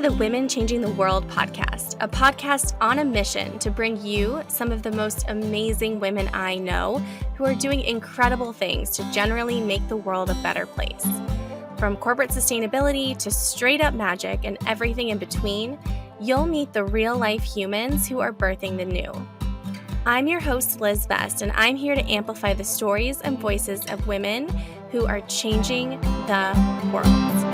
the Women Changing the World podcast, a podcast on a mission to bring you some of the most amazing women I know who are doing incredible things to generally make the world a better place. From corporate sustainability to straight up magic and everything in between, you'll meet the real life humans who are birthing the new. I'm your host, Liz Best, and I'm here to amplify the stories and voices of women who are changing the world.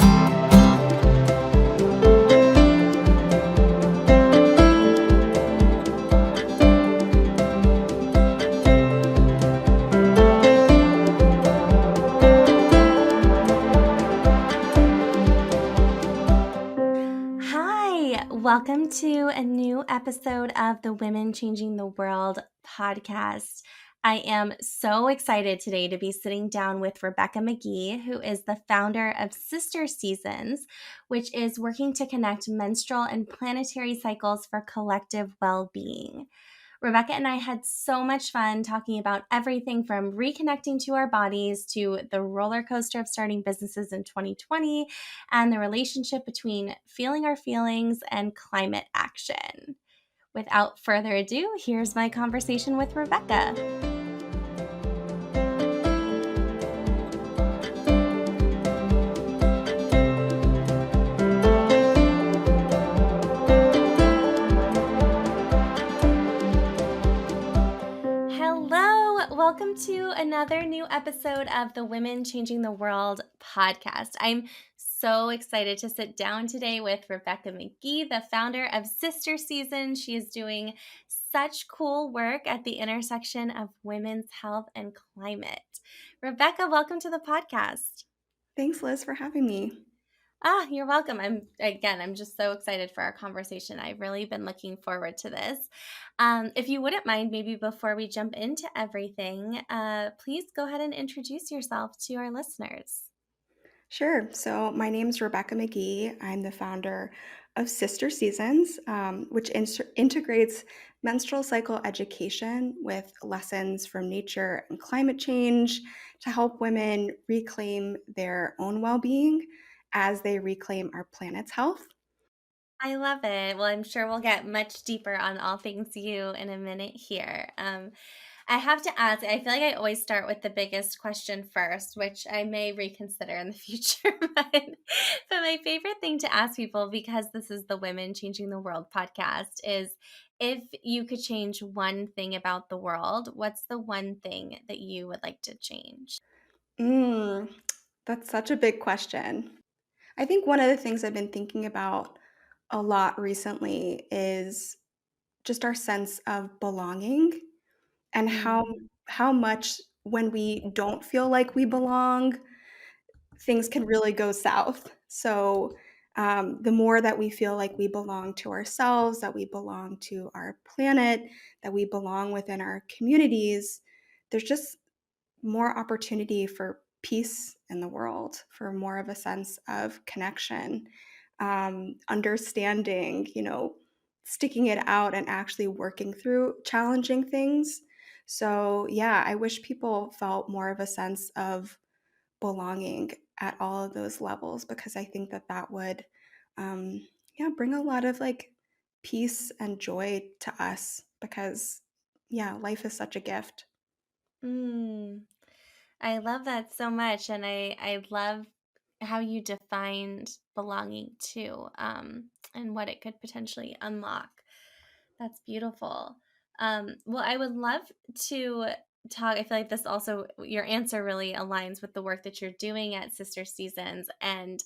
Welcome to a new episode of the Women Changing the World podcast. I am so excited today to be sitting down with Rebecca Magee, who is the founder of Sister Seasons, which is working to connect menstrual and planetary cycles for collective well-being. Rebecca and I had so much fun talking about everything from reconnecting to our bodies to the roller coaster of starting businesses in 2020 and the relationship between feeling our feelings and climate action. Without further ado, here's my conversation with Rebecca. Welcome to another new episode of the Women Changing the World podcast. I'm so excited to sit down today with Rebecca Magee, the founder of Sister Seasons. She is doing such cool work at the intersection of women's health and climate. Rebecca, welcome to the podcast. Thanks, Liz, for having me. You're welcome. I'm just so excited for our conversation. I've really been looking forward to this. If you wouldn't mind, maybe before we jump into everything, please go ahead and introduce yourself to our listeners. Sure. So my name is Rebecca Magee. I'm the founder of Sister Seasons, which integrates menstrual cycle education with lessons from nature and climate change to help women reclaim their own well-being as they reclaim our planet's health. I love it. Well, I'm sure we'll get much deeper on all things you in a minute here. I have to ask, I feel like I always start with the biggest question first, which I may reconsider in the future. but my favorite thing to ask people, because this is the Women Changing the World podcast, is if you could change one thing about the world, what's the one thing that you would like to change? That's such a big question. I think one of the things I've been thinking about a lot recently is just our sense of belonging and how much when we don't feel like we belong, things can really go south. So the more that we feel like we belong to ourselves, that we belong to our planet, that we belong within our communities, there's just more opportunity for peace in the world, for more of a sense of connection, understanding, sticking it out and actually working through challenging things. So, yeah, I wish people felt more of a sense of belonging at all of those levels because I think that would, bring a lot of peace and joy to us because, yeah, life is such a gift. I love that so much. And I love how you defined belonging too, and what it could potentially unlock. That's beautiful. Well, I would love to talk. I feel like this also, your answer really aligns with the work that you're doing at Sister Seasons. And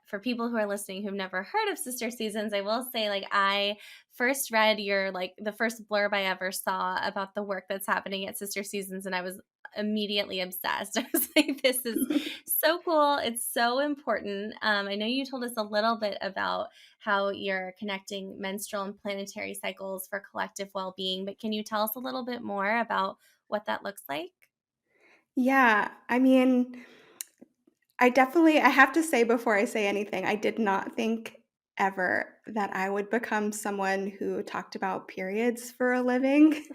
for people who are listening who've never heard of Sister Seasons, I will say, I first read your, the first blurb I ever saw about the work that's happening at Sister Seasons, and I was immediately obsessed. I was like, this is so cool. It's so important. I know you told us a little bit about how you're connecting menstrual and planetary cycles for collective well-being, but can you tell us a little bit more about what that looks like? Yeah, I mean, I have to say before I say anything, I did not think ever that I would become someone who talked about periods for a living.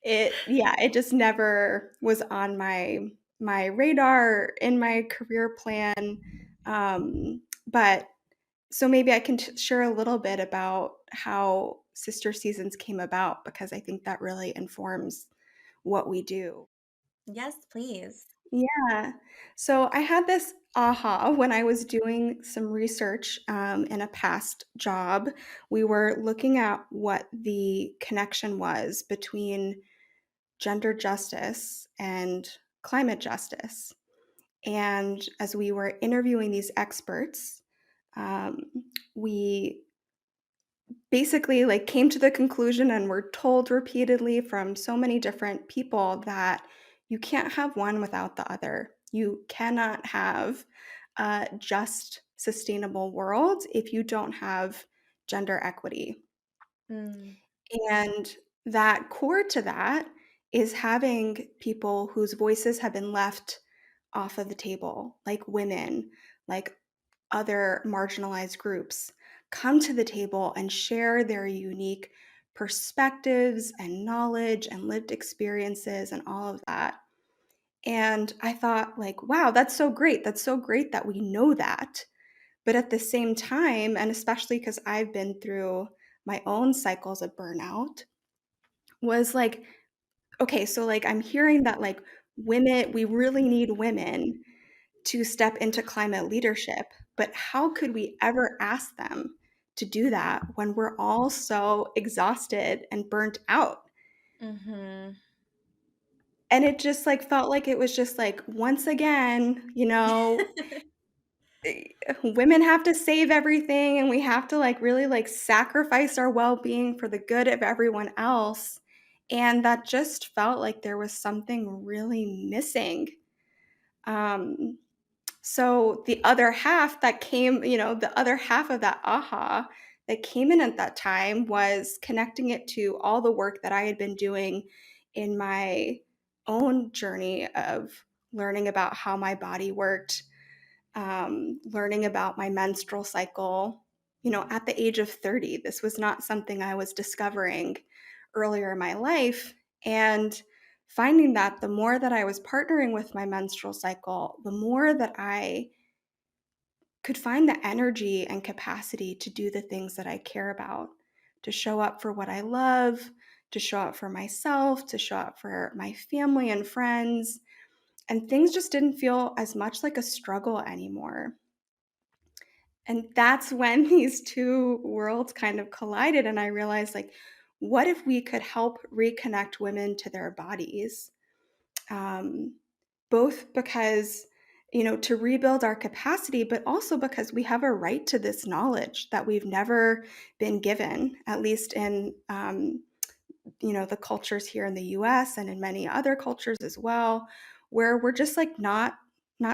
It just never was on my radar in my career plan. But So maybe I can share a little bit about how sister seasons came about because I think that really informs what we do. Yes, please. Yeah. So I had this aha when I was doing some research in a past job. We were looking at what the connection was between gender justice and climate justice. And as we were interviewing these experts, um, we basically like came to the conclusion and were told repeatedly from so many different people that you can't have one without the other. You cannot have a just sustainable world if you don't have gender equity. Mm, And that core to that is having people whose voices have been left off of the table, like women, like other marginalized groups, come to the table and share their unique perspectives and knowledge and lived experiences and all of that. And I thought, like, wow, that's so great. That's so great that we know that. But at the same time, and especially because I've been through my own cycles of burnout, was like, okay, so like I'm hearing that like women, we really need women to step into climate leadership, but how could we ever ask them to do that when we're all so exhausted and burnt out? mhm. And it just like felt like it was just like once again, women have to save everything and we have to like really like sacrifice our well-being for the good of everyone else. And that just felt like there was something really missing. Um, So the other half that came, the other half of that aha that came in at that time was connecting it to all the work that I had been doing in my own journey of learning about how my body worked, learning about my menstrual cycle. At the age of 30, this was not something I was discovering earlier in my life. And finding that the more that I was partnering with my menstrual cycle, the more that I could find the energy and capacity to do the things that I care about, to show up for what I love, to show up for myself, to show up for my family and friends. And things just didn't feel as much like a struggle anymore. And that's when these two worlds kind of collided. And I realized, like, what if we could help reconnect women to their bodies? Um, both because, to rebuild our capacity, but also because we have a right to this knowledge that we've never been given, at least in, the cultures here in the US and in many other cultures as well, where we're just like not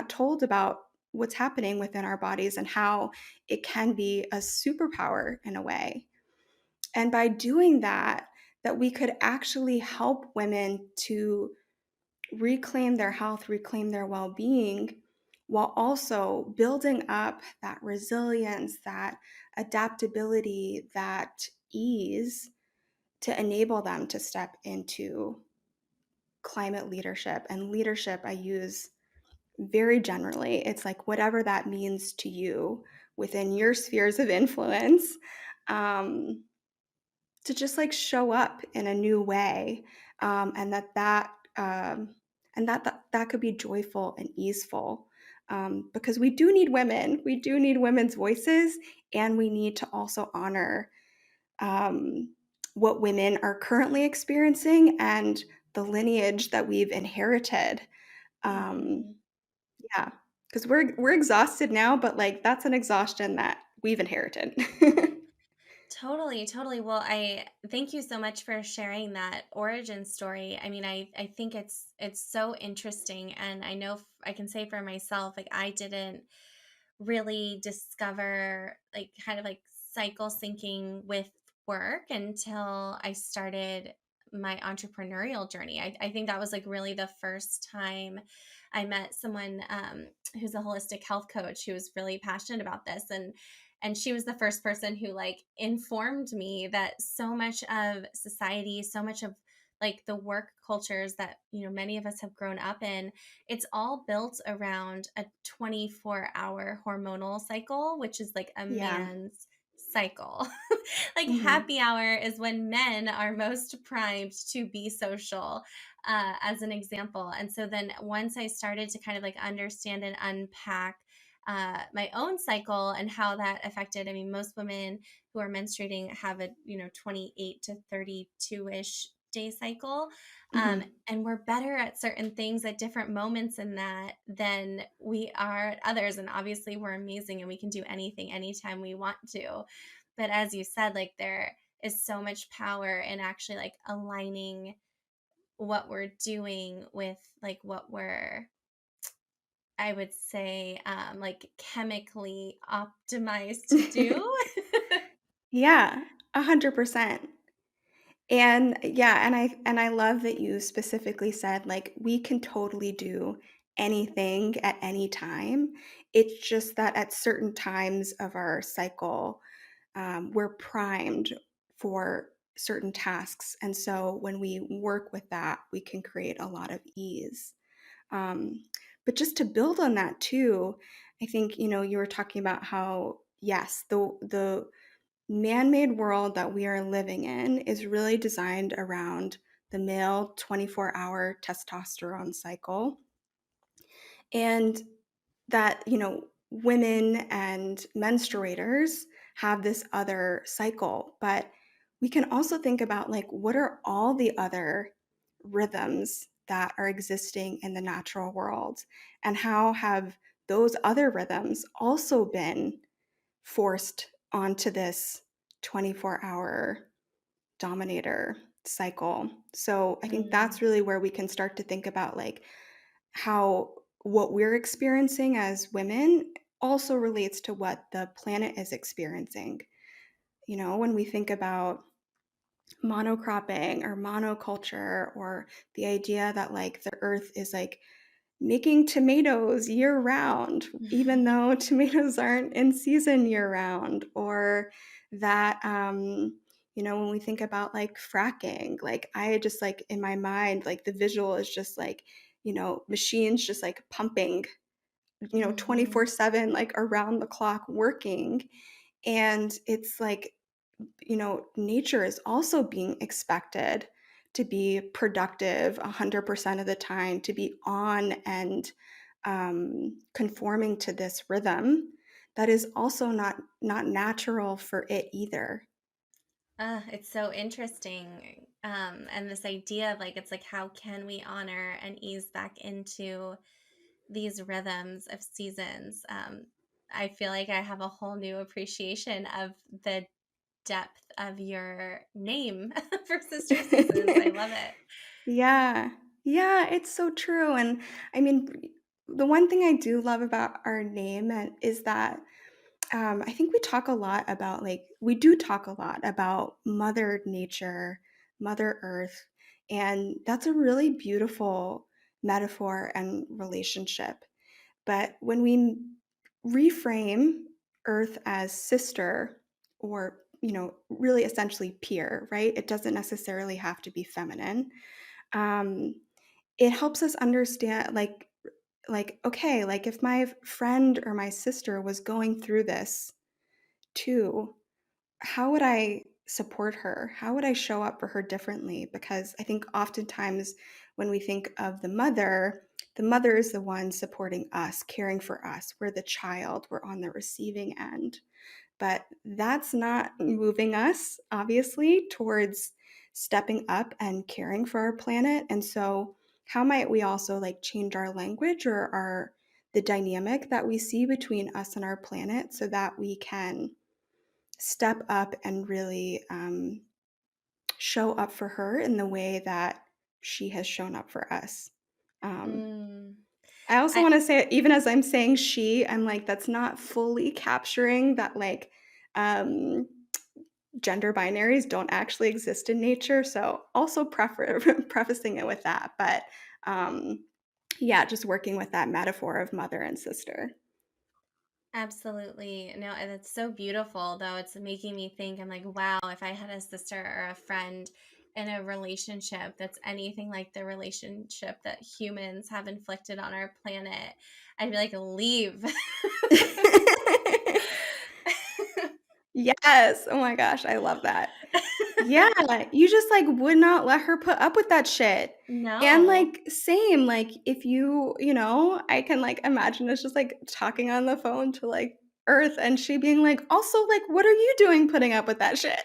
told about what's happening within our bodies and how it can be a superpower in a way. And by doing that, that we could actually help women to reclaim their health, reclaim their well being, while also building up that resilience, that adaptability, that ease to enable them to step into climate leadership. And leadership, I use very generally. It's like whatever that means to you within your spheres of influence. Um, to just like show up in a new way, and that could be joyful and easeful, because we do need women's voices, and we need to also honor what women are currently experiencing and the lineage that we've inherited. um, Mhm. yeah, because we're exhausted now, but like that's an exhaustion that we've inherited. Totally, totally. Well, I thank you so much for sharing that origin story. I mean, I think it's so interesting, and I know I can say for myself, like I didn't really discover like kind of like cycle syncing with work until I started my entrepreneurial journey. I think that was like really the first time I met someone who's a holistic health coach who was really passionate about this, and she was the first person who like informed me that so much of society, so much of like the work cultures that, many of us have grown up in, it's all built around a 24-hour hormonal cycle, which is like a Yeah. man's cycle. Like Mhm. happy hour is when men are most primed to be social, as an example. And so then once I started to kind of like understand and unpack my own cycle and how that affected, I mean, most women who are menstruating have a 28 to 32-ish day cycle, Mhm. and we're better at certain things at different moments in that than we are at others. And obviously we're amazing and we can do anything anytime we want to, but as you said, like there is so much power in actually like aligning what we're doing with like what we're, I would say, like chemically optimized to do. Yeah, 100%. And yeah, and I love that you specifically said, like, we can totally do anything at any time. It's just that at certain times of our cycle, we're primed for certain tasks, and so when we work with that, we can create a lot of ease. Um, but just to build on that too, I think, you were talking about how, yes, the man-made world that we are living in is really designed around the male 24-hour testosterone cycle. And that, women and menstruators have this other cycle, but we can also think about like what are all the other rhythms that are existing in the natural world, and how have those other rhythms also been forced onto this 24-hour dominator cycle. So I think Mm. that's really where we can start to think about like how what we're experiencing as women also relates to what the planet is experiencing. When we think about monocropping or monoculture, or the idea that like the earth is like making tomatoes year round, even though tomatoes aren't in season year round, or that, when we think about like fracking, like I just like in my mind, like the visual is just like, machines just like pumping, Mhm. 24/7, like around the clock working. And it's like, nature is also being expected to be productive 100% of the time, to be on and conforming to this rhythm that is also not natural for it either. It's so interesting. And this idea of like, it's like, how can we honor and ease back into these rhythms of seasons? I feel like I have a whole new appreciation of the depth of your name for Sister Seasons. I love it. Yeah. Yeah, it's so true. And I mean, the one thing I do love about our name is that I think we do talk a lot about Mother Nature, Mother Earth, and that's a really beautiful metaphor and relationship. But when we reframe Earth as sister, or, really essentially peer, right? It doesn't necessarily have to be feminine. Um, it helps us understand, okay, like if my friend or my sister was going through this too, how would I support her? How would I show up for her differently? Because I think oftentimes when we think of the mother is the one supporting us, caring for us. We're the child, we're on the receiving end. But that's not moving us, obviously, towards stepping up and caring for our planet. And so, how might we also like change our language, or the dynamic that we see between us and our planet, so that we can step up and really show up for her in the way that she has shown up for us. Um, Mm. I also I, want to say, even as I'm saying she, I'm like, that's not fully capturing that, like, um, gender binaries don't actually exist in nature. So, also prefacing it with that. But yeah, just working with that metaphor of mother and sister. Absolutely. No, and it's so beautiful, though. It's making me think, I'm like, wow, if I had a sister or a friend in a relationship that's anything like the relationship that humans have inflicted on our planet, I'd be like, leave. Yes. Oh my gosh, I love that. Yeah, you just, like, would not let her put up with that shit. And, No. like, same, like, if I can, like, imagine us just, like, talking on the phone to, like, Earth and she being like, "Also, like, what are you doing putting up with that shit?"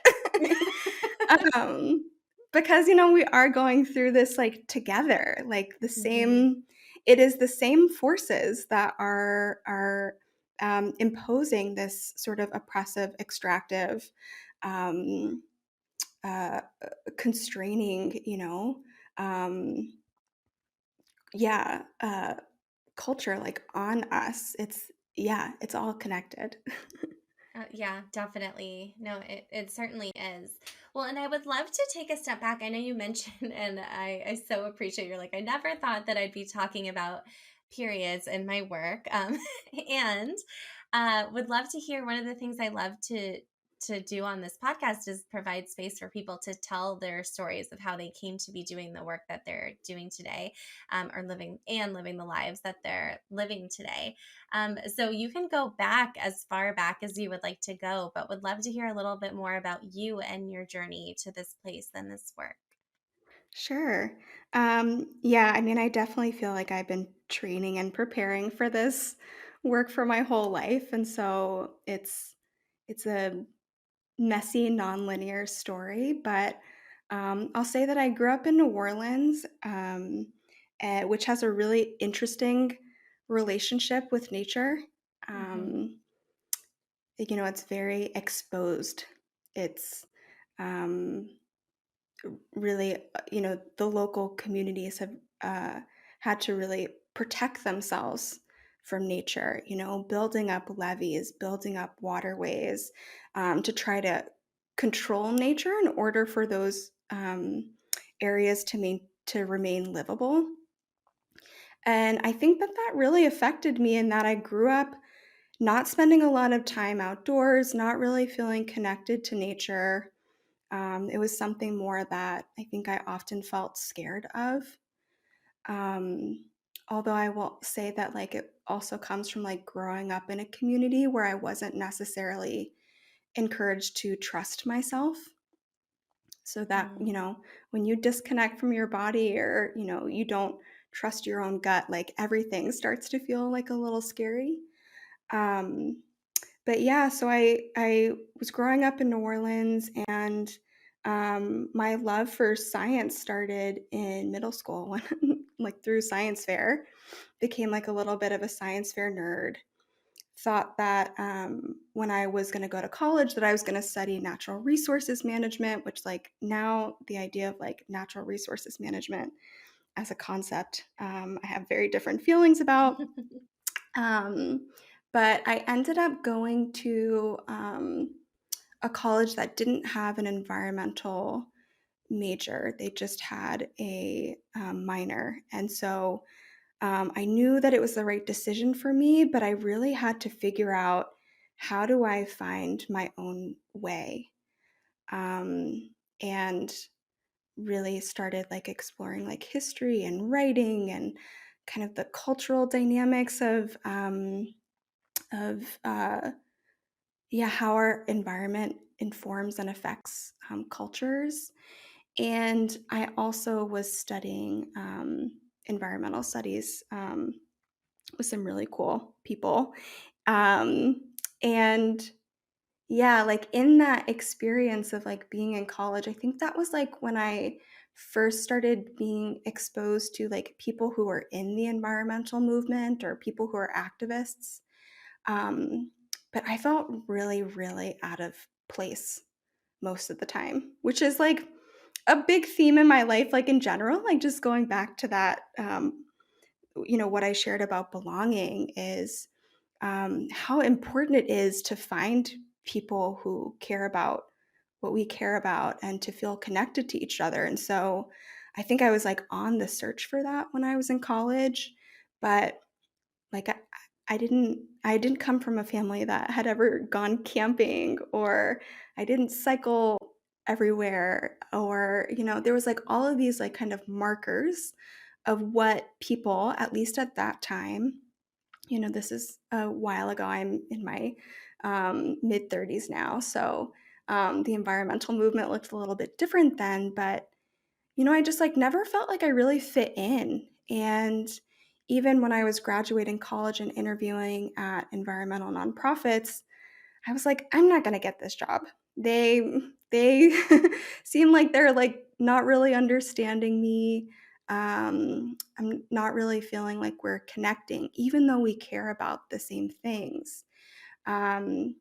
Um, because, we are going through this, like, together, like, Mhm. it is the same forces that are imposing this sort of oppressive, extractive, um, uh, constraining, um, yeah, culture, like, on us. It's all connected. Yeah, definitely. No, it certainly is. Well, and I would love to take a step back. I know you mentioned, and I so appreciate you're like, I never thought that I'd be talking about periods in my work. And would love to hear one of the things I love to do on this podcast is provide space for people to tell their stories of how they came to be doing the work that they're doing today, or living the lives that they're living today. So you can go back as far back as you would like to go, but would love to hear a little bit more about you and your journey to this place and this work. Sure. Yeah, I mean, I definitely feel like I've been training and preparing for this work for my whole life, and so it's a messy, nonlinear story, but I'll say that I grew up in New Orleans, which has a really interesting relationship with nature. Mm-hmm. Um, it's very exposed. It's um, really, the local communities have had to really protect themselves from nature, building up levees, building up waterways to try to control nature in order for those areas to remain livable. And I think that that really affected me in that I grew up not spending a lot of time outdoors, not really feeling connected to nature. It was something more that I think I often felt scared of. Um, Although I will say that like it also comes from like growing up in a community where I wasn't necessarily encouraged to trust myself. So that, Mm. when you disconnect from your body or, you don't trust your own gut, like everything starts to feel like a little scary. Um, but yeah, so I was growing up in New Orleans, and my love for science started in middle school when, like, through science fair, became like a little bit of a science fair nerd. Thought that when I was going to go to college, that I was going to study natural resources management, which like now the idea of like natural resources management as a concept, I have very different feelings about. Um, but I ended up going to a college that didn't have an environmental major. They just had a minor. And so I knew that it was the right decision for me, but I really had to figure out how do I find my own way. And really started like exploring like history and writing and kind of the cultural dynamics of yeah, how our environment informs and affects cultures. And I also was studying environmental studies with some really cool people. Um, and yeah, like in that experience of like being in college, I think that was like when I first started being exposed to like people who are in the environmental movement or people who are activists. Um, but I felt really, really out of place most of the time, which is like a big theme in my life, like in general, like just going back to that, what I shared about belonging is how important it is to find people who care about what we care about and to feel connected to each other. And so I think I was like on the search for that when I was in college, but like I didn't come from a family that had ever gone camping, or I didn't cycle everywhere, or, there was like all of these like kind of markers of what people, at least at that time, this is a while ago. I'm in my mid 30s now. So the environmental movement looked a little bit different then, but I just like never felt like I really fit in. And even when I was graduating college and interviewing at environmental nonprofits, I was like, I'm not gonna get this job. They seem like they're like not really understanding me. I'm not really feeling like we're connecting, even though we care about the same things. Um,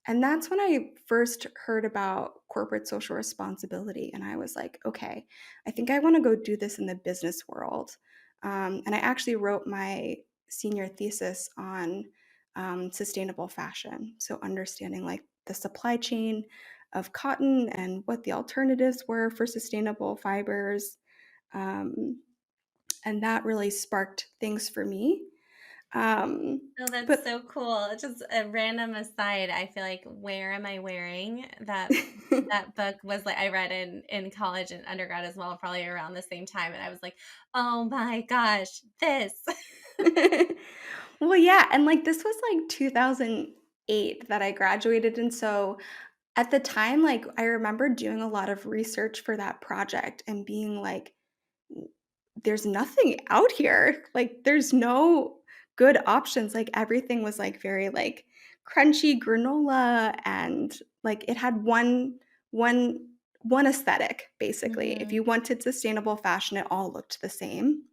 and that's when I first heard about corporate social responsibility. And I was like, okay, I think I want to go do this in the business world. And I actually wrote my senior thesis on sustainable fashion. So, understanding like the supply chain of cotton and what the alternatives were for sustainable fibers. Um, and that really sparked things for me. Oh, that's But so cool. Just a random aside, I feel like Where Am I Wearing? That book was like I read in college and undergrad as well, probably around the same time, and I was like, "Oh my gosh, this." Well, yeah, and, like, this was, like, 2008 that I graduated, and so at the time, like, I remember doing a lot of research for that project and being like, there's nothing out here. Like, there's no good options." Like, everything was, like, very, like, crunchy granola and, like, it had one one aesthetic, basically. If Mhm. you wanted sustainable fashion, it all looked the same.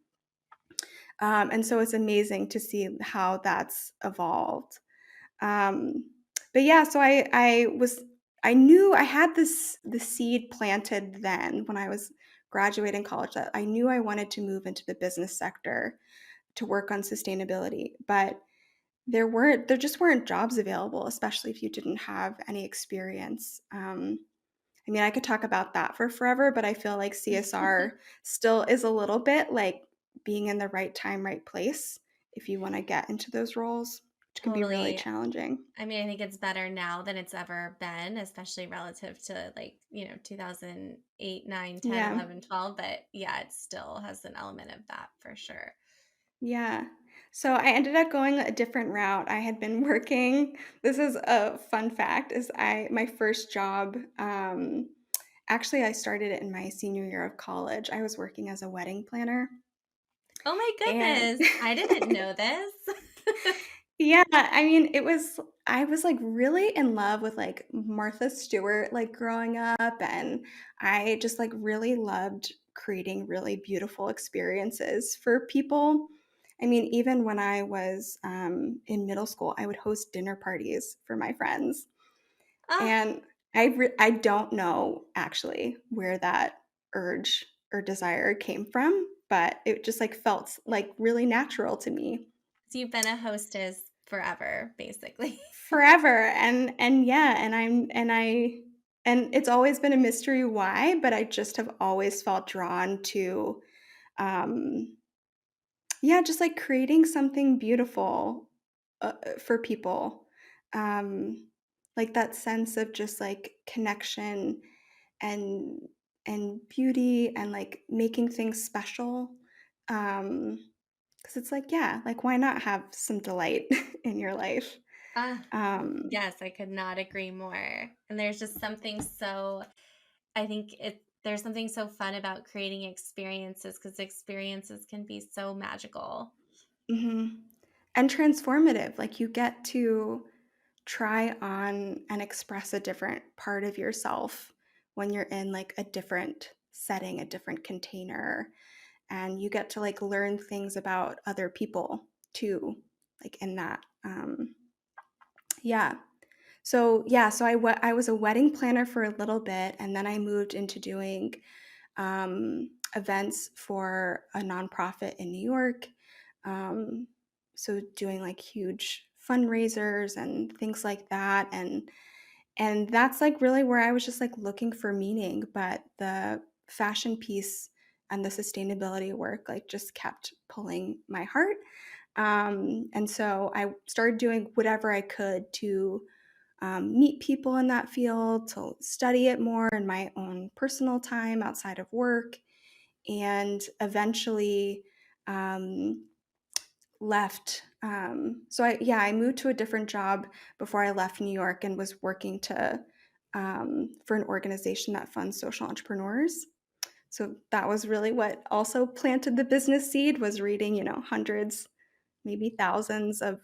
And so it's amazing to see how that's evolved. Um, but yeah, so I knew I had the seed planted then when I was graduating college that I knew I wanted to move into the business sector to work on sustainability, but there just weren't jobs available, especially if you didn't have any experience. I mean, I could talk about that for forever, but I feel like CSR still is a little bit like being in the right time, right place if you want to get into those roles, which can be really Totally. challenging. I mean, I think it's better now than it's ever been, especially relative to like, 2008, 9, 10, Yeah. 11, 12. But yeah, it still has an element of that for sure. Yeah. So I ended up going a different route. I had been working. This is a fun fact is I my first job actually I started it in my senior year of college. I was working as a wedding planner Oh my and goodness. I didn't know this. yeah, I mean, I was, like, really in love with, like, Martha Stewart, like, growing up, and I just, like, really loved creating really beautiful experiences for people. I mean, even when I was, in middle school, I would host dinner parties for my friends, Ah, and I don't know actually where that urge or desire came from, but it just, like, felt, like, really natural to me. so you've been a hostess forever, basically. Forever, and yeah, and it's always been a mystery why, but I just have always felt drawn to, um, yeah, just, like, creating something beautiful, for people, um, like, that sense of just, like, connection and beauty and, like, making things special, because it's like, yeah, like, why not have some delight in your life? Ah, Um yes, I could not agree more. And there's just something so I think there's something so fun about creating experiences because experiences can be so magical. Mhm. And transformative, like, you get to try on and express a different part of yourself when you're in, like, a different setting, a different container, and you get to, like, learn things about other people too, like, in that, yeah. So, yeah, so I was a wedding planner for a little bit, and then I moved into doing, events for a nonprofit in New York. Um, so doing like huge fundraisers and things like that, and that's like really where I was just like looking for meaning, but the fashion piece and the sustainability work like just kept pulling my heart. And so I started doing whatever I could to meet people in that field, to study it more in my own personal time outside of work, and eventually um, left. I moved to a different job before I left New York and was working to for an organization that funds social entrepreneurs. So that was really what also planted the business seed, was reading, hundreds, maybe thousands of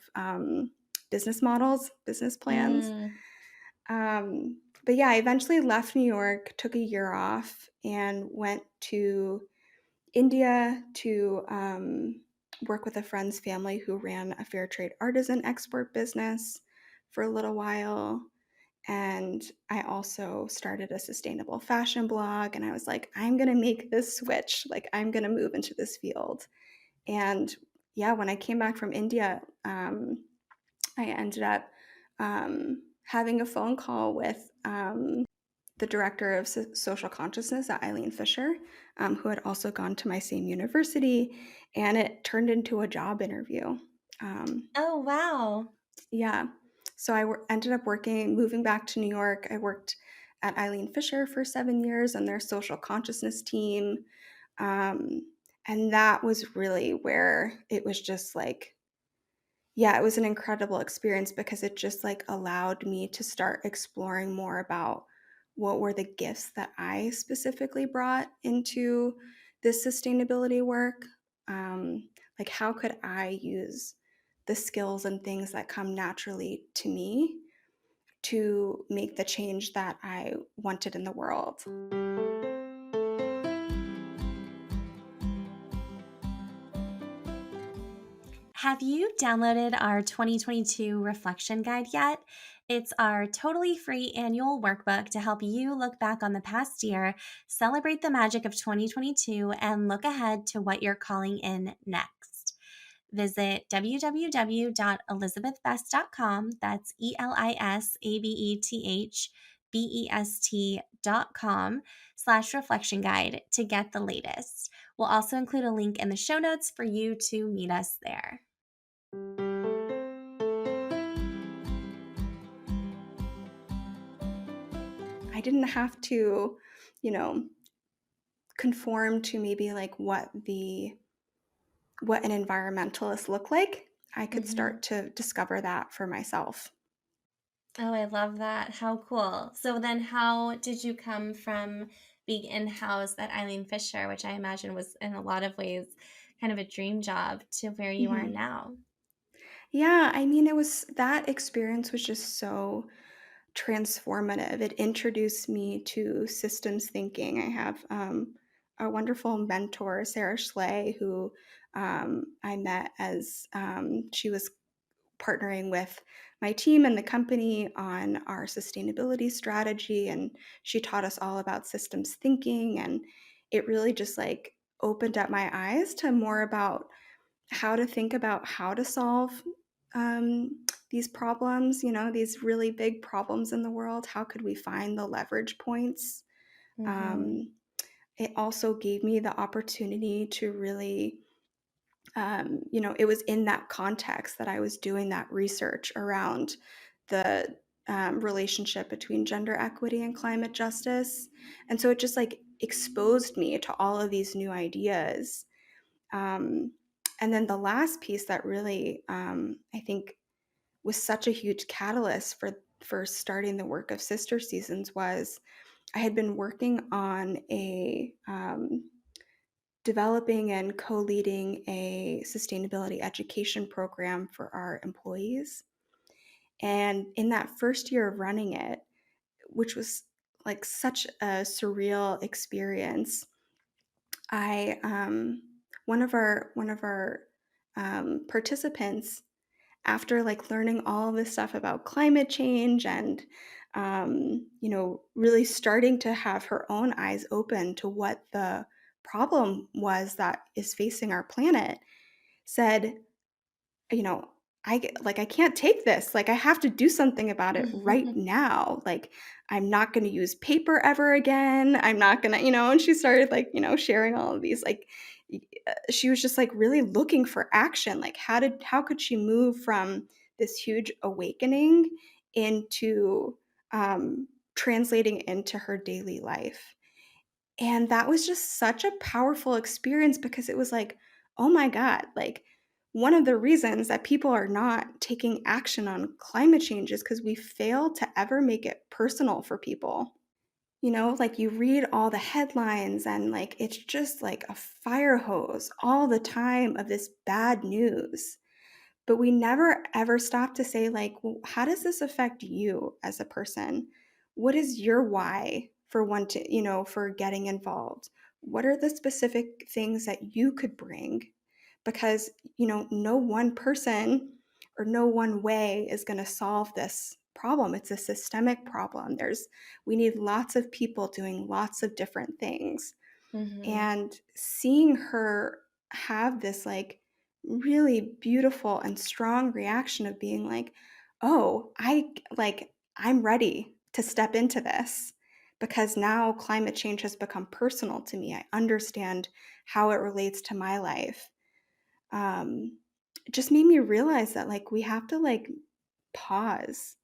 business models, business plans. Mm. But yeah, I eventually left New York, took a year off, and went to India to work with a friend's family who ran a fair trade artisan export business for a little while. And I also started a sustainable fashion blog. And I was like, I'm going to make this switch. Like, I'm going to move into this field. And yeah, when I came back from India, I ended up having a phone call with the director of social consciousness at Eileen Fisher, who had also gone to my same university, and it turned into a job interview. Um, Oh, wow. yeah, so ended up moving back to New York. I worked at Eileen Fisher for 7 years on their social consciousness team, um, and that was really where it was just like, yeah, it was an incredible experience because it just like allowed me to start exploring more about what were the gifts that I specifically brought into this sustainability work. Like, how could I use the skills and things that come naturally to me to make the change that I wanted in the world? Have you downloaded our 2022 reflection guide yet? It's our totally free annual workbook to help you look back on the past year, celebrate the magic of 2022, and look ahead to what you're calling in next. Visit www.elizabethbest.com. That's ELISABETBEST.com/reflection guide to get the latest. We'll also include a link in the show notes for you to meet us there. I didn't have to, you know, conform to maybe like what an environmentalist look like. I could Mhm. start to discover that for myself. Oh, I love that. How cool. So then how did you come from being in-house at Eileen Fisher, which I imagine was in a lot of ways kind of a dream job, to where you are Mhm. now? Yeah, I mean, that experience was just so transformative. It introduced me to systems thinking. I have a wonderful mentor, Sarah Schley, who I met as she was partnering with my team and the company on our sustainability strategy. And she taught us all about systems thinking. And it really just like opened up my eyes to more about how to think about how to solve these problems, these really big problems in the world. How could we find the leverage points? Mhm. Um, it also gave me the opportunity to really it was in that context that I was doing that research around the relationship between gender equity and climate justice. And so it just like exposed me to all of these new ideas. Um, and then the last piece that really, I think, was such a huge catalyst for starting the work of Sister Seasons was I had been working on a developing and co-leading a sustainability education program for our employees. And in that first year of running it, which was like such a surreal experience, I one of our participants, after like learning all of this stuff about climate change and really starting to have her own eyes open to what the problem was that is facing our planet, said, you know, I can't take this. Like, I have to do something about it right now. Like, I'm not going to use paper ever again. I'm not going to, and she started like, sharing all of these like she was just like really looking for action. Like, how could she move from this huge awakening into translating into her daily life. And that was just such a powerful experience because it was like, oh my God, like one of the reasons that people are not taking action on climate change is because we fail to ever make it personal for people. You know, like you read all the headlines and like it's just like a fire hose all the time of this bad news. But we never ever stop to say, like, well, how does this affect you as a person? What is your why for for getting involved? What are the specific things that you could bring? Because, no one person or no one way is going to solve this problem. It's a systemic problem. We need lots of people doing lots of different things. Mhm. And seeing her have this like really beautiful and strong reaction of being like, "Oh, I'm ready to step into this because now climate change has become personal to me. I understand how it relates to my life." um, just made me realize that like we have to like pause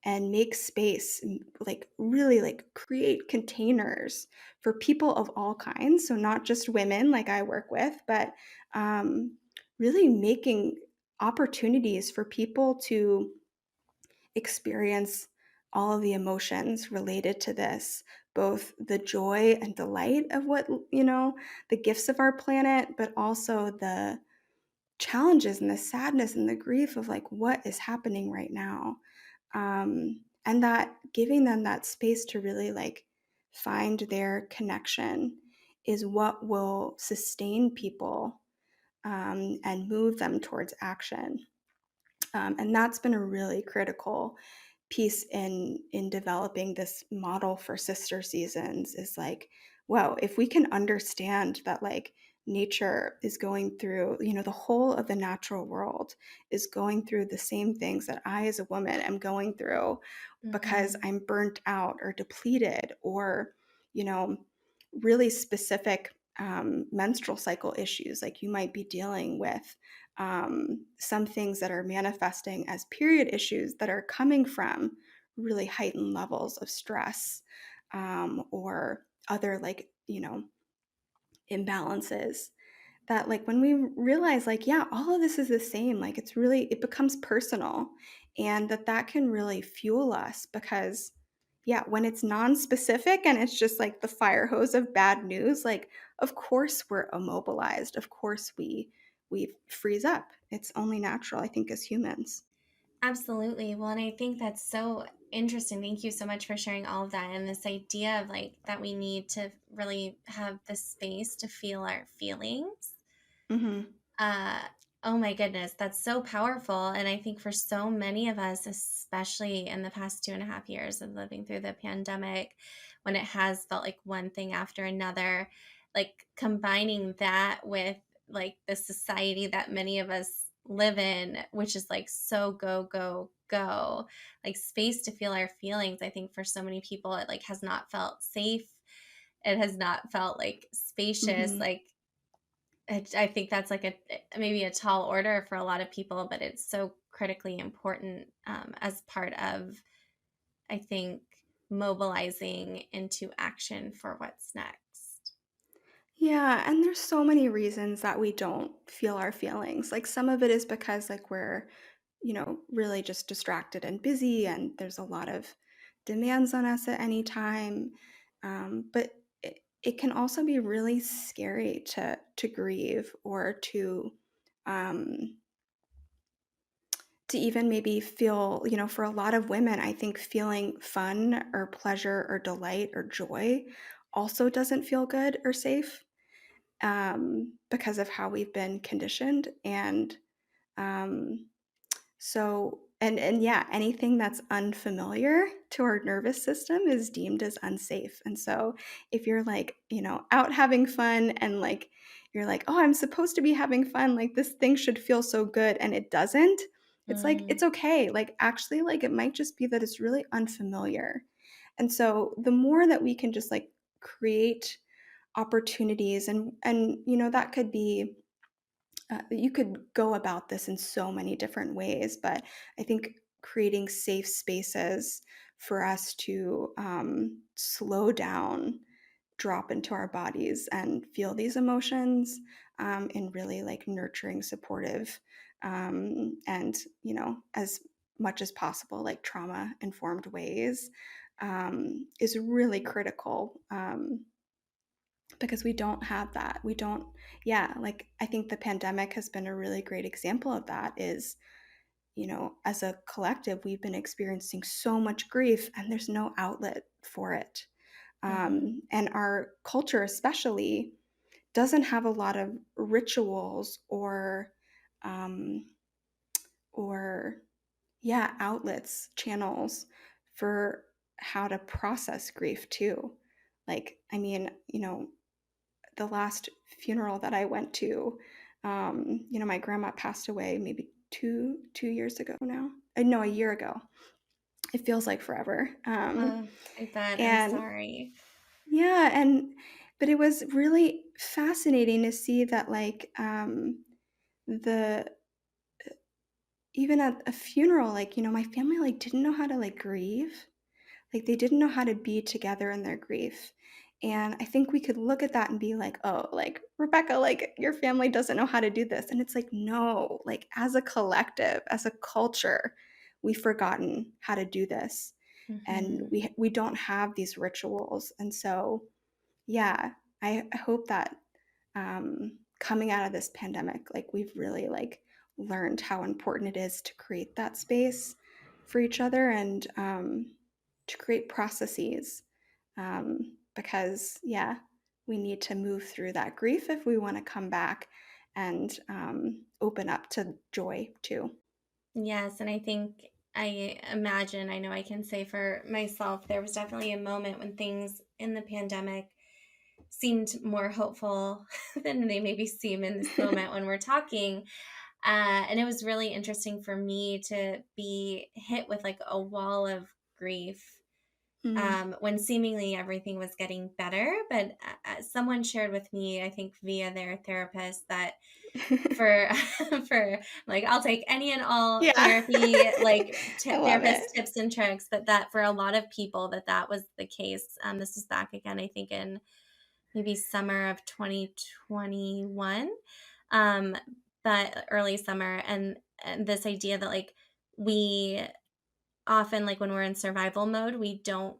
and make space and like really like create containers for people of all kinds, so not just women like I work with, but really making opportunities for people to experience all of the emotions related to this, both the joy and delight of the gifts of our planet, but also the challenges and the sadness and the grief of like what is happening right now. And that giving them that space to really like find their connection is what will sustain people, and move them towards action. And that's been a really critical piece in developing this model for sister seasons is like, wow, if we can understand that like nature is going through, the whole of the natural world is going through the same things that I as a woman am going through because Mhm. I'm burnt out or depleted or, you know, really specific menstrual cycle issues. Like you might be dealing with some things that are manifesting as period issues that are coming from really heightened levels of stress, or other like imbalances, that like when we realize like yeah, all of this is the same, like it becomes personal, and that can really fuel us because yeah, when it's non-specific and it's just like the fire hose of bad news, like of course we're immobilized, of course we freeze up. It's only natural, I think, as humans. Absolutely. Well, and I think that's so interesting. Thank you so much for sharing all of that and this idea of like that we need to really have the space to feel our feelings. Hmm. Uh, oh my goodness, that's so powerful. And I think for so many of us, especially in the past 2.5 years of living through the pandemic, when it has felt like one thing after another, like combining that with like the society that many of us live in, which is like so go, go, go, like space to feel our feelings. I think for so many people, it like has not felt safe. It has not felt like spacious. Hmm. Like I think that's like maybe a tall order for a lot of people, but it's so critically important, as part of, I think, mobilizing into action for what's next. Yeah, and there's so many reasons that we don't feel our feelings. Like some of it is because like we're, really just distracted and busy and there's a lot of demands on us at any time. But it can also be really scary to grieve or um, to even maybe feel, for a lot of women, I think feeling fun or pleasure or delight or joy also doesn't feel good or safe, because of how we've been conditioned. And um, and yeah, anything that's unfamiliar to our nervous system is deemed as unsafe. And so if you're like, out having fun and like you're like, "Oh, I'm supposed to be having fun, like this thing should feel so good," and it doesn't, it's like Mm, it's okay. Like actually like it might just be that it's really unfamiliar. And so the more that we can just like create opportunities, and that could be, you could go about this in so many different ways, but I think creating safe spaces for us to slow down, drop into our bodies, and feel these emotions in really like nurturing, supportive, and as much as possible, like trauma informed ways is really critical. Because we don't have that. We don't, yeah, like I think the pandemic has been a really great example of that. Is, as a collective, we've been experiencing so much grief and there's no outlet for it. Mhm. And our culture, especially, doesn't have a lot of rituals um, or yeah, outlets, channels for how to process grief too. Like, I mean, the last funeral that I went to, my grandma passed away maybe two years ago now. No, a year ago. It feels like forever. Oh, I bet. I'm And sorry. yeah, but it was really fascinating to see that, like, the even at a funeral, like, my family like didn't know how to like grieve. Like, they didn't know how to be together in their grief. And I think we could look at that and be like, "Oh, like, Rebecca, like, your family doesn't know how to do this." And it's like, no, like, as a collective, as a culture, we've forgotten how to do this. And Mhm. we don't have these rituals. And so, yeah, I hope that coming out of this pandemic, like, we've really like learned how important it is to create that space for each other, and to create processes, because yeah, we need to move through that grief if we want to come back and open up to joy too. Yes, and I think I imagine, I know I can say for myself, there was definitely a moment when things in the pandemic seemed more hopeful than they maybe seem in this moment when we're talking. And it was really interesting for me to be hit with like a wall of grief Mm. when seemingly everything was getting better. But someone shared with me, I think via their therapist, that for for like I'll take any and all Yeah. therapy like I love therapist it. tips and tricks, that for a lot of people that was the case. This is back again, I think, in maybe summer of 2021, um but early summer. And this idea that like we often, like when we're in survival mode, we don't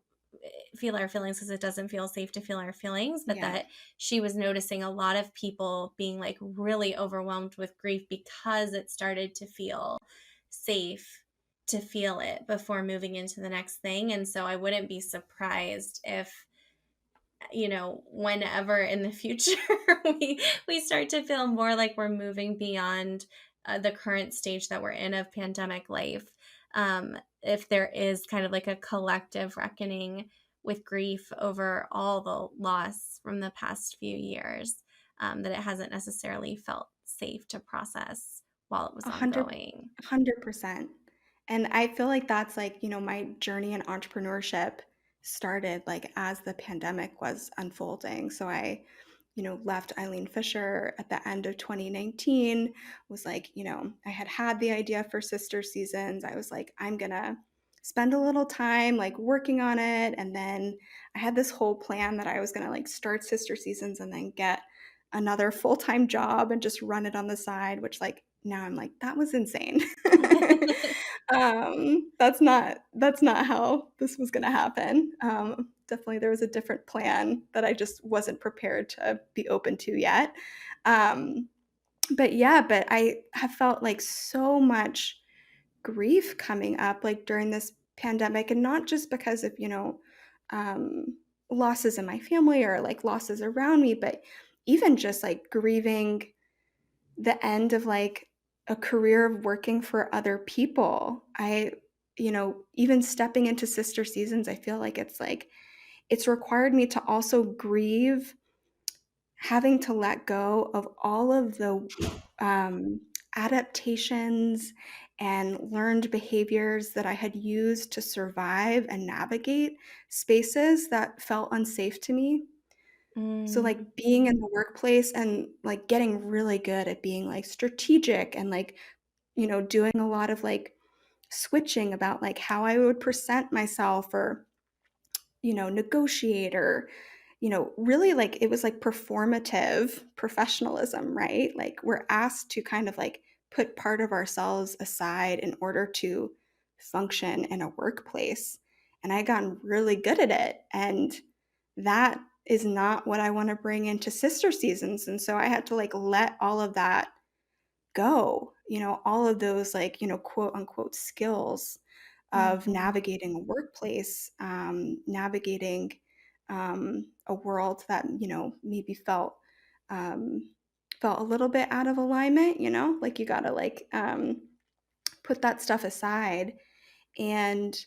feel our feelings because it doesn't feel safe to feel our feelings. But Yeah. that she was noticing a lot of people being like really overwhelmed with grief because it started to feel safe to feel it before moving into the next thing. And so I wouldn't be surprised if, whenever in the future we start to feel more like we're moving beyond the current stage that we're in of pandemic life. If there is kind of like a collective reckoning with grief over all the loss from the past few years, that it hasn't necessarily felt safe to process while it was A hundred, ongoing. 100%. And I feel like that's like, my journey in entrepreneurship started like as the pandemic was unfolding. So I, left Eileen Fisher at the end of 2019, was like, I had the idea for Sister Seasons. I was like, I'm gonna spend a little time like working on it. And then I had this whole plan that I was gonna like start Sister Seasons and then get another full-time job and just run it on the side, which like now I'm like, that was insane. That's not how this was gonna happen. Definitely there was a different plan that I just wasn't prepared to be open to yet. Um, but yeah, but I have felt like so much grief coming up like during this pandemic, and not just because of, um, losses in my family or like losses around me, but even just like grieving the end of like a career of working for other people. Even stepping into Sister Seasons, I feel like it's required me to also grieve having to let go of all of the um, adaptations and learned behaviors that I had used to survive and navigate spaces that felt unsafe to me. So, Mm. like, being in the workplace and, like, getting really good at being, like, strategic and, like, doing a lot of, like, switching about like how I would present myself or, negotiate or, really like it was like performative professionalism, right? Like we're asked to kind of like put part of ourselves aside in order to function in a workplace. And I gotten really good at it. And that is not what I want to bring into sister seasons. And so I had to like let all of that go, all of those like, quote unquote skills of Mhm. navigating a workplace, navigating a world that, maybe felt a little bit out of alignment, like you gotta like put that stuff aside. And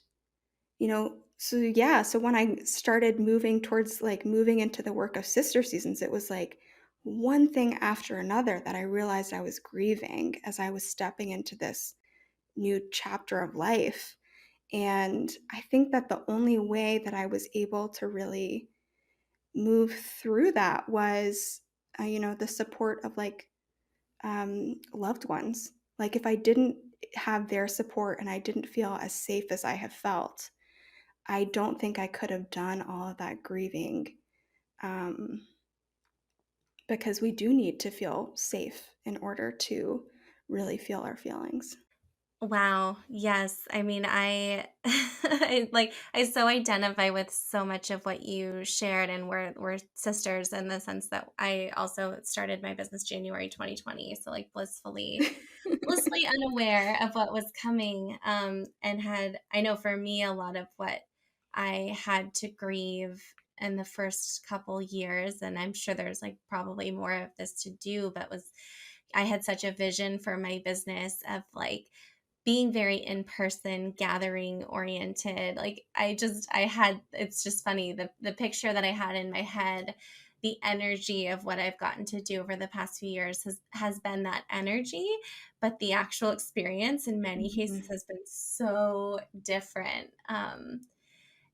so yeah, so when I started moving towards like moving into the work of sister seasons, it was like one thing after another that I realized I was grieving as I was stepping into this new chapter of life. And I think that the only way that I was able to really move through that was, the support of like loved ones. Like if I didn't have their support and I didn't feel as safe as I have felt, I don't think I could have done all of that grieving, um, because we do need to feel safe in order to really feel our feelings. Wow. Yes. I mean, I so identify with so much of what you shared, and we're sisters in the sense that I also started my business January 2020. So like blissfully unaware of what was coming. And had, I know for me, a lot of what I had to grieve in the first couple years, and I'm sure there's like probably more of this to do, but was I had such a vision for my business of like being very in person, gathering oriented. Like I had, it's just funny, the picture that I had in my head, the energy of what I've gotten to do over the past few years has been that energy, but the actual experience in many cases Mhm. has been so different.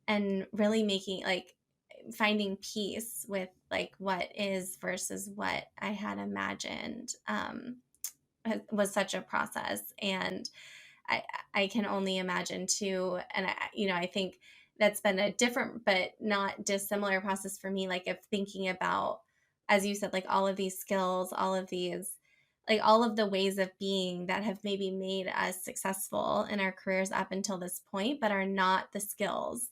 And really making like finding peace with like what is versus what I had imagined, was such a process. And I I can only imagine too, and I think that's been a different but not dissimilar process for me, like of thinking about, as you said, like all of these skills, all of these, like all of the ways of being that have maybe made us successful in our careers up until this point, but are not the skills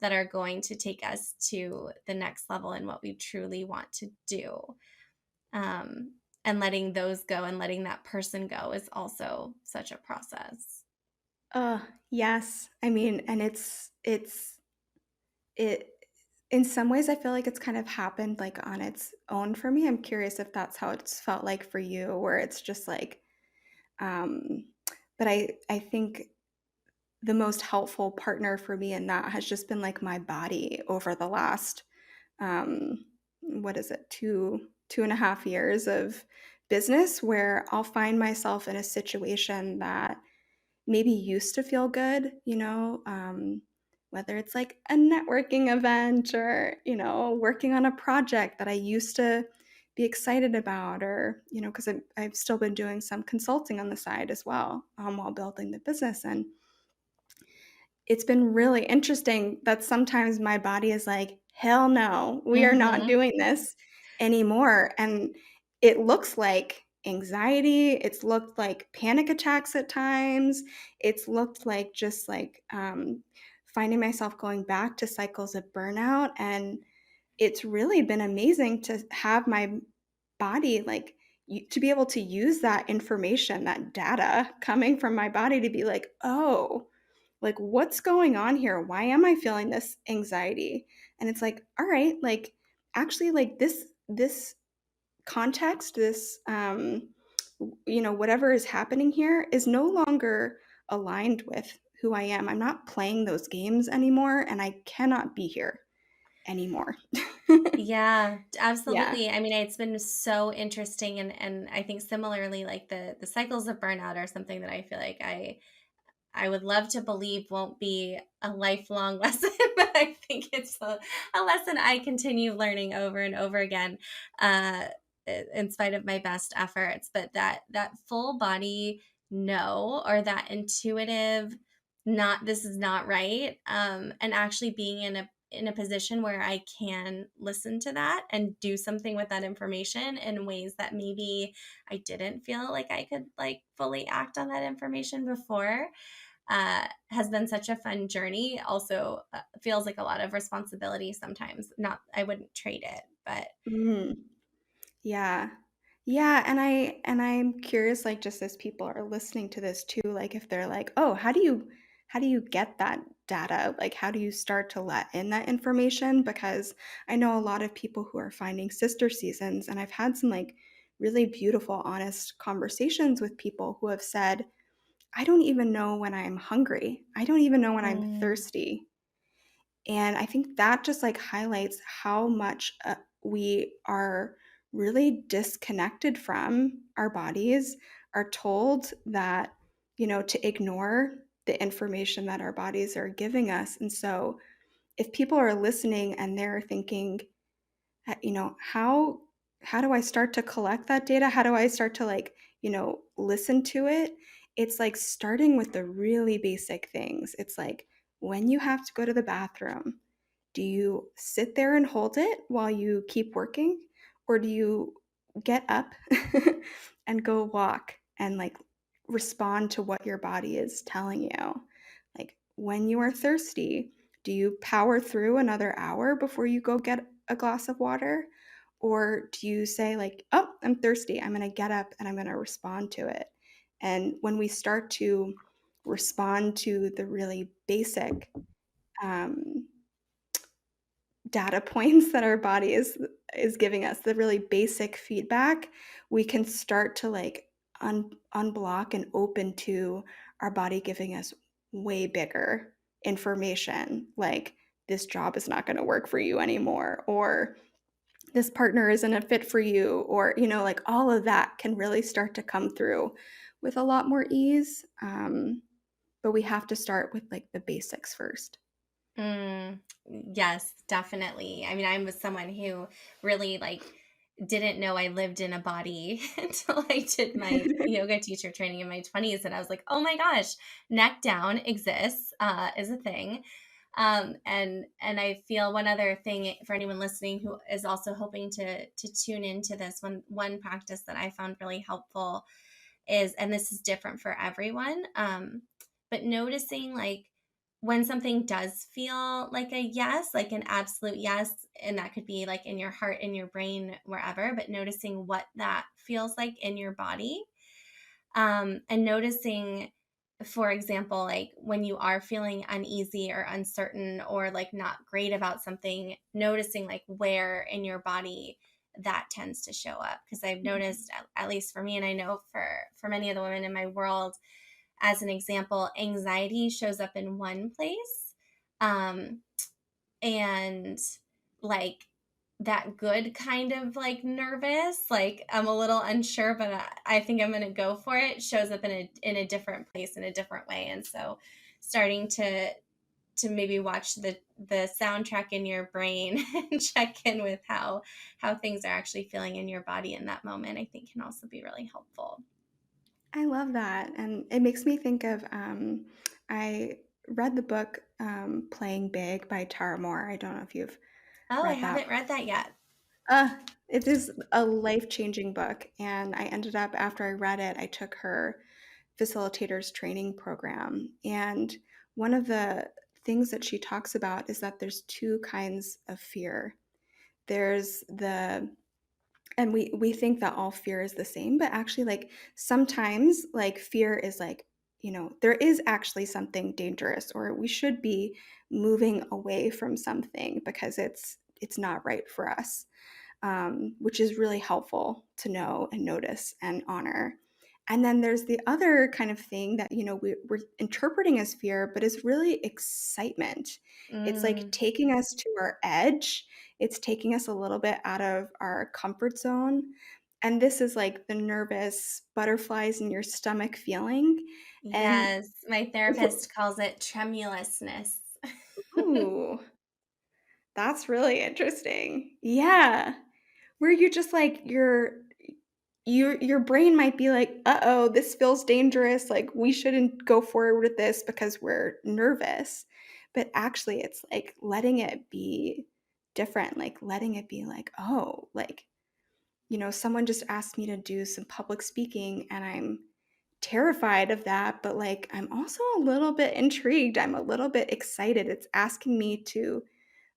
that are going to take us to the next level in what we truly want to do. And letting those go and letting that person go is also such a process. Yes. I mean, and it in some ways I feel like it's kind of happened like on its own for me. I'm curious if that's how it's felt like for you, where it's just like, um, but I think the most helpful partner for me in that has just been like my body over the last, what is it, 2.5 years of business, where I'll find myself in a situation that maybe used to feel good, whether it's like a networking event or, working on a project that I used to be excited about, or, because I've still been doing some consulting on the side as well, while building the business. And it's been really interesting that sometimes my body is like, hell no, we are not Mhm. doing this anymore. And it looks like anxiety, it's looked like panic attacks at times, it's looked like just like finding myself going back to cycles of burnout. And it's really been amazing to have my body like to be able to use that information, that data coming from my body to be like, oh, like what's going on here? Why am I feeling this anxiety? And it's like, all right, like actually like this context, this whatever is happening here is no longer aligned with who I am. I'm not playing those games anymore and I cannot be here anymore. Yeah, Yeah. absolutely. I mean, it's been so interesting, and I think similarly, like the cycles of burnout are something that I feel like I would love to believe won't be a lifelong lesson, but I think it's a lesson I continue learning over and over again, uh, in spite of my best efforts. But that full body no, or that intuitive, not, this is not right. And actually being in a position where I can listen to that and do something with that information in ways that maybe I didn't feel like I could like fully act on that information before, has been such a fun journey. Also, feels like a lot of responsibility sometimes. Not, I wouldn't trade it, but Mm. Yeah. Yeah, and I'm curious, like, just as people are listening to this too, like, if they're like, "Oh, how do you get that data? Like, how do you start to let in that information?" Because I know a lot of people who are finding sister seasons, and I've had some, like, really beautiful, honest conversations with people who have said, "I don't even know when I'm hungry. I don't even know when I'm mm, thirsty." And I think that just like highlights how much we are really disconnected from our bodies, are told that, to ignore the information that our bodies are giving us. And so if people are listening and they're thinking, how do I start to collect that data? How do I start to like, listen to it? It's like starting with the really basic things. It's like when you have to go to the bathroom, do you sit there and hold it while you keep working? Or do you get up and go walk and like respond to what your body is telling you? Like when you are thirsty, do you power through another hour before you go get a glass of water? Or do you say, like, oh, I'm thirsty. I'm going to get up and I'm going to respond to it? And when we start to respond to the really basic um, data points that our body is giving us, the really basic feedback, we can start to like unblock and open to our body giving us way bigger information, like this job is not going to work for you anymore, or this partner isn't a fit for you, or like all of that can really start to come through with a lot more ease. But we have to start with like the basics first. mm, yes, definitely. I mean, I was someone who really like didn't know I lived in a body until I did my yoga teacher training in my 20s, and I was like, "Oh my gosh, neck down exists, is a thing." And I feel one other thing for anyone listening who is also hoping to tune into this, one practice that I found really helpful is, and this is different for everyone, but noticing like when something does feel like a yes, like an absolute yes, and that could be like in your heart, in your brain, wherever, but noticing what that feels like in your body, and noticing, for example, like when you are feeling uneasy or uncertain or like not great about something, noticing like where in your body that tends to show up. Because I've noticed, at least for me, and I know for many of the women in my world, as an example, anxiety shows up in one place, um, and like that good kind of like nervous, like I'm a little unsure, but I think I'm going to go for it, shows up in a different place, in a different way. And so starting to maybe watch the soundtrack in your brain and check in with how things are actually feeling in your body in that moment, I think can also be really helpful. I love that, and it makes me think of, I read the book, Playing Big by Tara Moore. I don't know if you've Oh, I read that. haven't read that yet. It is a life-changing book, and I ended up after I read it, I took her facilitators training program, and one of the things that she talks about is that there's 2 kinds of fear. There's the and we think that all fear is the same, but actually like sometimes like fear is like, there is actually something dangerous, or we should be moving away from something because it's not right for us, which is really helpful to know and notice and honor. And then there's the other kind of thing that, we're interpreting as fear, but is really excitement. It's like Mm, taking us to our edge, it's taking us a little bit out of our comfort zone. And this is like the nervous butterflies in your stomach feeling. And yes, my therapist calls it tremulousness. ooh, that's really interesting. Yeah. Where you're just like, your brain might be like, "Uh-oh, this feels dangerous, like, we shouldn't go forward with this because we're nervous." But actually, it's, like, letting it be different, like, letting it be like, "Oh," like, someone just asked me to do some public speaking, and I'm terrified of that, but, like, I'm also a little bit intrigued, I'm a little bit excited. It's asking me to,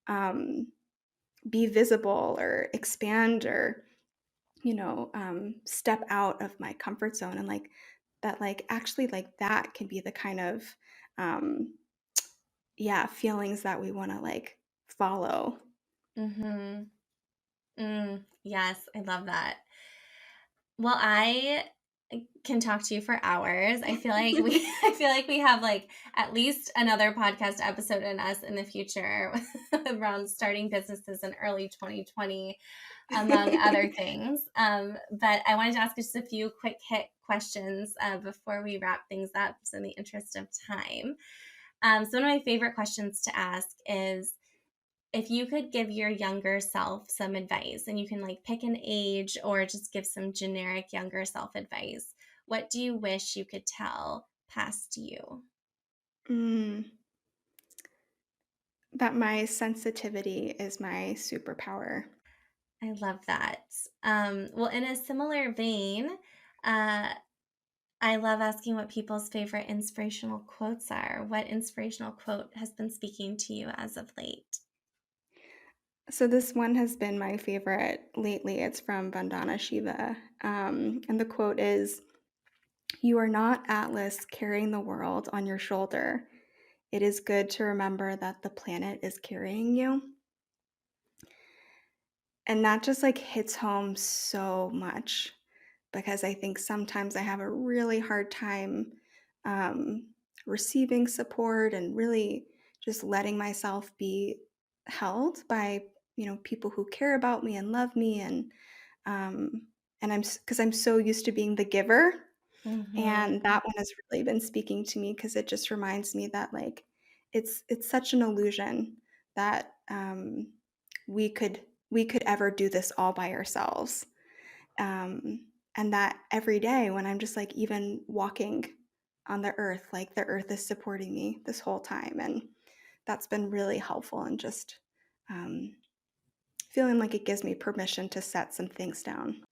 um, be visible or expand or step out of my comfort zone and like that, like actually, like that can be the kind of, um, yeah, feelings that we want to like follow. Mhm. Yes, I love that. Well, I can talk to you for hours. I feel like we I feel like we have, like, at least another podcast episode in us in the future around starting businesses in early 2020, among other things. But I wanted to ask just a few quick hit questions, before we wrap things up, so in the interest of time. So one of my favorite questions to ask is, if you could give your younger self some advice, and you can like pick an age or just give some generic younger self advice, what do you wish you could tell past you? Mm, that my sensitivity is my superpower. I love that. Well, in a similar vein, uh, I love asking what people's favorite inspirational quotes are. What inspirational quote has been speaking to you as of late? So this one has been my favorite lately. It's from Vandana Shiva, and the quote is, "You are not Atlas carrying the world on your shoulder. It is good to remember that the planet is carrying you." And that just, like, hits home so much because I think sometimes I have a really hard time, um, receiving support and really just letting myself be held by, people who care about me and love me, um, and I'm because 'cause I'm so used to being the giver, and Mm-hmm. that one has really been speaking to me because it just reminds me that, like, it's such an illusion that, we could ever do this all by ourselves, and that every day when I'm just, like, even walking on the earth, like, the earth is supporting me this whole time, and that's been really helpful and just, um, feeling like it gives me permission to set some things down.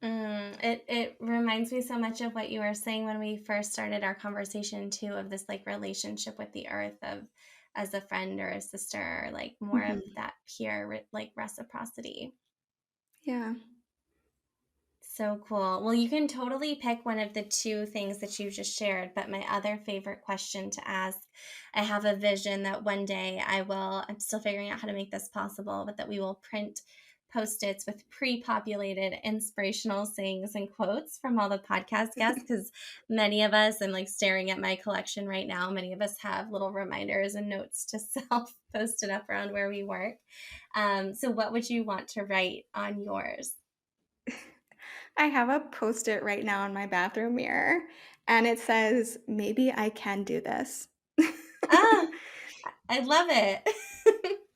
It reminds me so much of what you were saying when we first started our conversation too, of this like relationship with the earth, of as a friend or a sister, or like more of Mhm. that pure like reciprocity. Yeah. So cool. Well, you can totally pick one of the two things that you just shared, but my other favorite question to ask, I have a vision that one day I'm still figuring out how to make this possible, but that we will print post-its with pre-populated inspirational sayings and quotes from all the podcast guests, because many of us, I'm like staring at my collection right now, many of us have little reminders and notes to self post it up around where we work. So what would you want to write on yours? I have a Post-it right now in my bathroom mirror, and it says, "Maybe I can do this." Ah, I love it.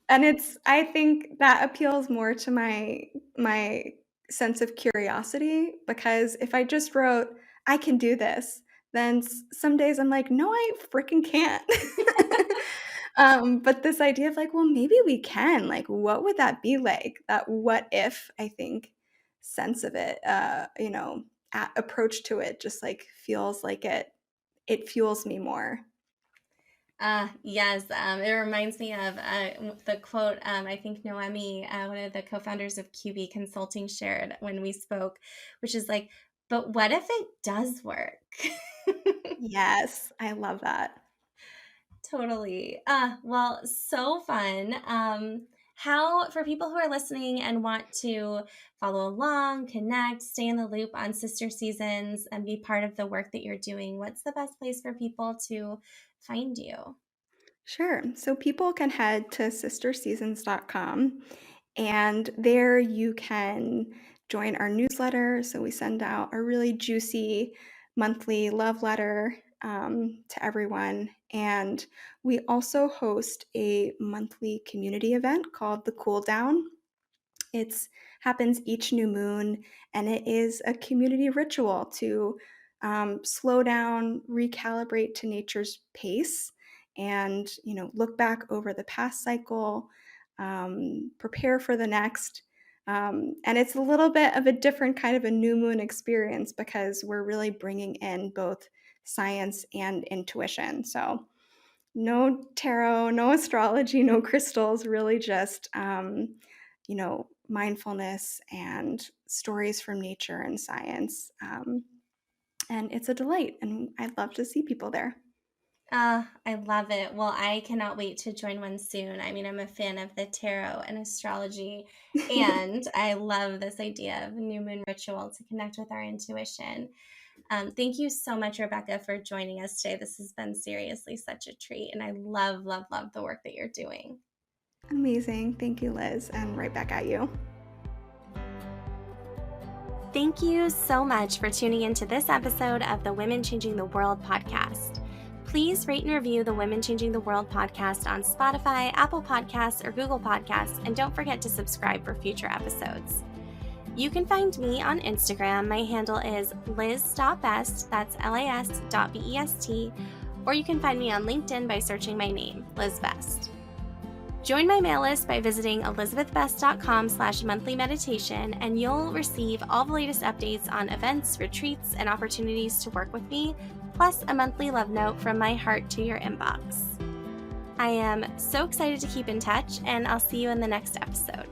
And I think that appeals more to my sense of curiosity because if I just wrote, "I can do this," then some days I'm like, "No, I freaking can't." But this idea of like, well, maybe we can. Like, what would that be like? That what if, I think, sense of it, approach to it just like feels like it fuels me more. Yes, it reminds me of the quote, I think Noemi, one of the co founders of QB Consulting, shared when we spoke, which is like, but what if it does work? Yes, I love that. Totally. Well, so fun. How, for people who are listening and want to follow along, connect, stay in the loop on Sister Seasons, and be part of the work that you're doing, what's the best place for people to find you? Sure. So people can head to sisterseasons.com, and there you can join our newsletter. So we send out a really juicy monthly love letter, to everyone. And we also host a monthly community event called The Cool Down. It's happens each new moon, and it is a community ritual to slow down, recalibrate to nature's pace, and look back over the past cycle, prepare for the next. And it's a little bit of a different kind of a new moon experience because we're really bringing in both science and intuition. So, no tarot, no astrology, no crystals, really just, mindfulness and stories from nature and science. And it's a delight, and I'd love to see people there. I love it. Well, I cannot wait to join one soon. I mean, I'm a fan of the tarot and astrology, and I love this idea of a new moon ritual to connect with our intuition. Thank you so much, Rebecca, for joining us today. This has been seriously such a treat, and I love, love, love the work that you're doing. Amazing. Thank you, Liz. And right back at you. Thank you so much for tuning into this episode of the Women Changing the World podcast. Please rate and review the Women Changing the World podcast on Spotify, Apple Podcasts, or Google Podcasts, and don't forget to subscribe for future episodes. You can find me on Instagram. My handle is liz.best, that's lis.best, or you can find me on LinkedIn by searching my name, Liz Best. Join my mail list by visiting elizabethbest.com/monthly-meditation, and you'll receive all the latest updates on events, retreats, and opportunities to work with me, plus a monthly love note from my heart to your inbox. I am so excited to keep in touch, and I'll see you in the next episode.